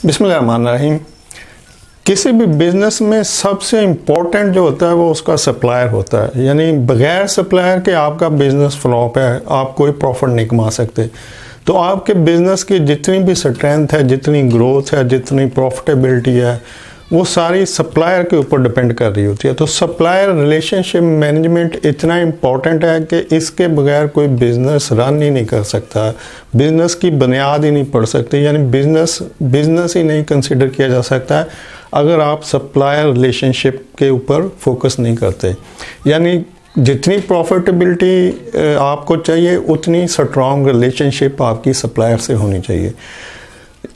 बिस्मिल्लाहिर्रहमानिर्रहीम। किसी भी बिज़नेस में सबसे इम्पोर्टेंट जो होता है वो उसका सप्लायर होता है। यानी बगैर सप्लायर के आपका बिज़नेस फ्लॉप है, आप कोई प्रॉफिट नहीं कमा सकते। तो आपके बिज़नेस की जितनी भी स्ट्रेंथ है, जितनी ग्रोथ है, जितनी प्रॉफिटेबिलिटी है, वो सारी सप्लायर के ऊपर डिपेंड कर रही होती है। तो सप्लायर रिलेशनशिप मैनेजमेंट इतना इम्पॉर्टेंट है कि इसके बगैर कोई बिज़नेस रन ही नहीं कर सकता, बिज़नेस की बुनियाद ही नहीं पड़ सकती। यानी बिज़नेस ही नहीं कंसिडर किया जा सकता है अगर आप सप्लायर रिलेशनशिप के ऊपर फोकस नहीं करते। यानी जितनी प्रॉफिटेबिलिटी आपको चाहिए उतनी स्ट्रॉन्ग रिलेशनशिप आपकी सप्लायर से होनी चाहिए।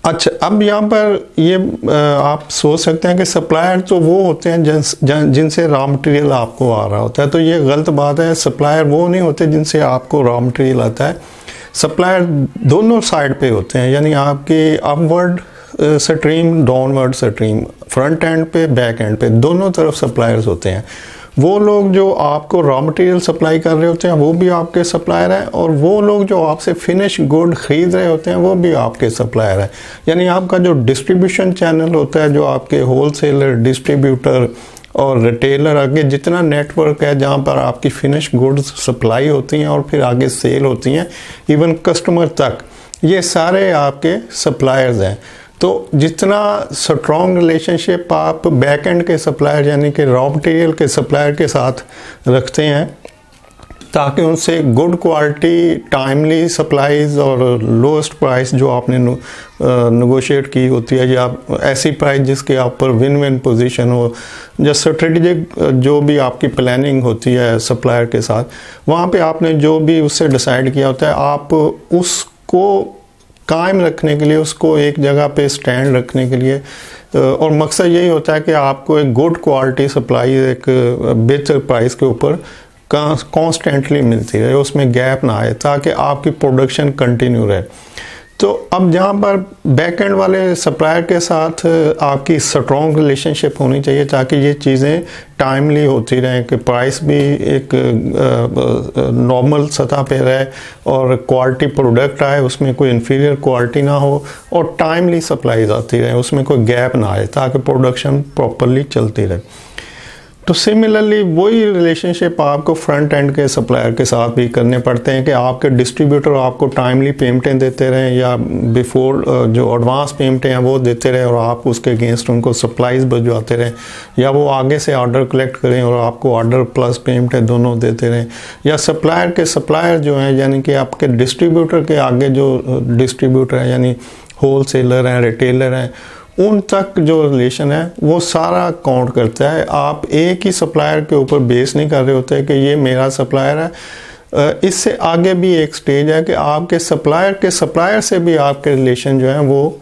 अच्छा, अब यहाँ पर ये आप सोच सकते हैं कि सप्लायर तो वो होते हैं जिनसे रॉ मटेरियल आपको आ रहा होता है। तो ये गलत बात है। सप्लायर वो नहीं होते जिनसे आपको रॉ मटेरियल आता है। सप्लायर दोनों साइड पे होते हैं, यानी आपके upward stream, downward stream, front end पे, बैक एंड पे, दोनों तरफ सप्लायर्स होते हैं। वो लोग जो आपको रॉ मटेरियल सप्लाई कर रहे होते हैं वो भी आपके सप्लायर हैं, और वो लोग जो आपसे फिनिश गुड खरीद रहे होते हैं वो भी आपके सप्लायर हैं। यानी आपका जो डिस्ट्रीब्यूशन चैनल होता है, जो आपके होलसेलर, डिस्ट्रीब्यूटर और रिटेलर, आगे जितना नेटवर्क है जहाँ पर आपकी फिनिश गुड्स सप्लाई होती हैं और फिर आगे सेल होती हैं इवन कस्टमर तक, ये सारे आपके सप्लायर्स हैं। तो जितना स्ट्रॉन्ग रिलेशनशिप आप बैक एंड के सप्लायर यानी कि रॉ मटेरियल के सप्लायर के साथ रखते हैं, ताकि उनसे गुड क्वालिटी, टाइमली सप्लाईज और लोएस्ट प्राइस जो आपने नेगोशिएट की होती है, या ऐसी प्राइस जिसके आप पर विन विन पोजीशन हो, या स्ट्रेटेजिक जो भी आपकी प्लानिंग होती है सप्लायर के साथ, वहाँ पे आपने जो भी उससे डिसाइड किया होता है, आप उसको कायम रखने के लिए, उसको एक जगह पे स्टैंड रखने के लिए, और मकसद यही होता है कि आपको एक गुड क्वालिटी सप्लाई एक बेहतर प्राइस के ऊपर कॉन्स्टेंटली मिलती रहे, उसमें गैप ना आए, ताकि आपकी प्रोडक्शन कंटिन्यू रहे। तो अब जहाँ पर बैक एंड वाले सप्लायर के साथ आपकी स्ट्रॉन्ग रिलेशनशिप होनी चाहिए, ताकि ये चीज़ें टाइमली होती रहें, कि प्राइस भी एक नॉर्मल सतह पे रहे और क्वालिटी प्रोडक्ट आए, उसमें कोई इन्फीरियर क्वालिटी ना हो, और टाइमली सप्लाईज आती रहे, उसमें कोई गैप ना आए, ताकि प्रोडक्शन प्रॉपरली चलती रहे। तो सिमिलरली वही रिलेशनशिप आपको फ्रंट एंड के सप्लायर के साथ भी करने पड़ते हैं, कि आपके डिस्ट्रीब्यूटर आपको टाइमली पेमेंटें देते रहें, या बिफोर जो एडवांस पेमेंटें हैं वो देते रहें, और आप उसके अगेंस्ट उनको सप्लाईज भिजवाते रहें, या वो आगे से ऑर्डर कलेक्ट करें और आपको ऑर्डर प्लस पेमेंटें दोनों देते रहें। या सप्लायर के सप्लायर जो हैं, यानी कि आपके डिस्ट्रीब्यूटर के आगे जो डिस्ट्रीब्यूटर हैं, यानी होल सेलर हैं, रिटेलर हैं, उन तक जो रिलेशन है वो सारा काउंट करता है। आप एक ही सप्लायर के ऊपर बेस नहीं कर रहे होते कि ये मेरा सप्लायर है। इससे आगे भी एक स्टेज है कि आपके सप्लायर से भी आपके रिलेशन जो है वो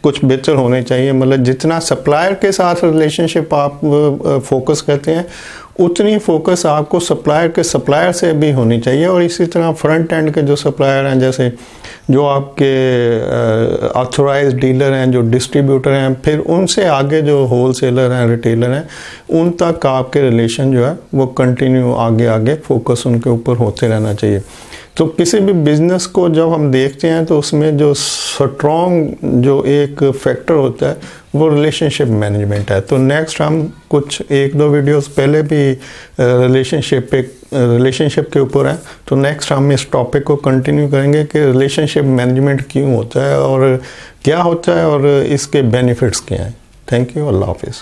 कुछ बेहतर होने चाहिए। मतलब जितना सप्लायर के साथ रिलेशनशिप आप फोकस करते हैं, उतनी फोकस आपको सप्लायर से भी होनी चाहिए। और इसी तरह फ्रंट एंड के जो सप्लायर हैं, जैसे जो आपके ऑथोराइज्ड डीलर हैं, जो डिस्ट्रीब्यूटर हैं, फिर उनसे आगे जो होलसेलर हैं, रिटेलर हैं, उन तक आपके रिलेशन जो है वो कंटिन्यू आगे फोकस उनके ऊपर होते रहना चाहिए। तो किसी भी बिज़नेस को जब हम देखते हैं तो उसमें जो स्ट्रॉन्ग जो एक फैक्टर होता है वो रिलेशनशिप मैनेजमेंट है। तो नेक्स्ट हम कुछ 1-2 वीडियोस पहले भी रिलेशनशिप के ऊपर हैं, तो नेक्स्ट हम इस टॉपिक को कंटिन्यू करेंगे कि रिलेशनशिप मैनेजमेंट क्यों होता है और क्या होता है और इसके बेनिफिट्स क्या हैं। Thank you. अल्लाह हाफिज़।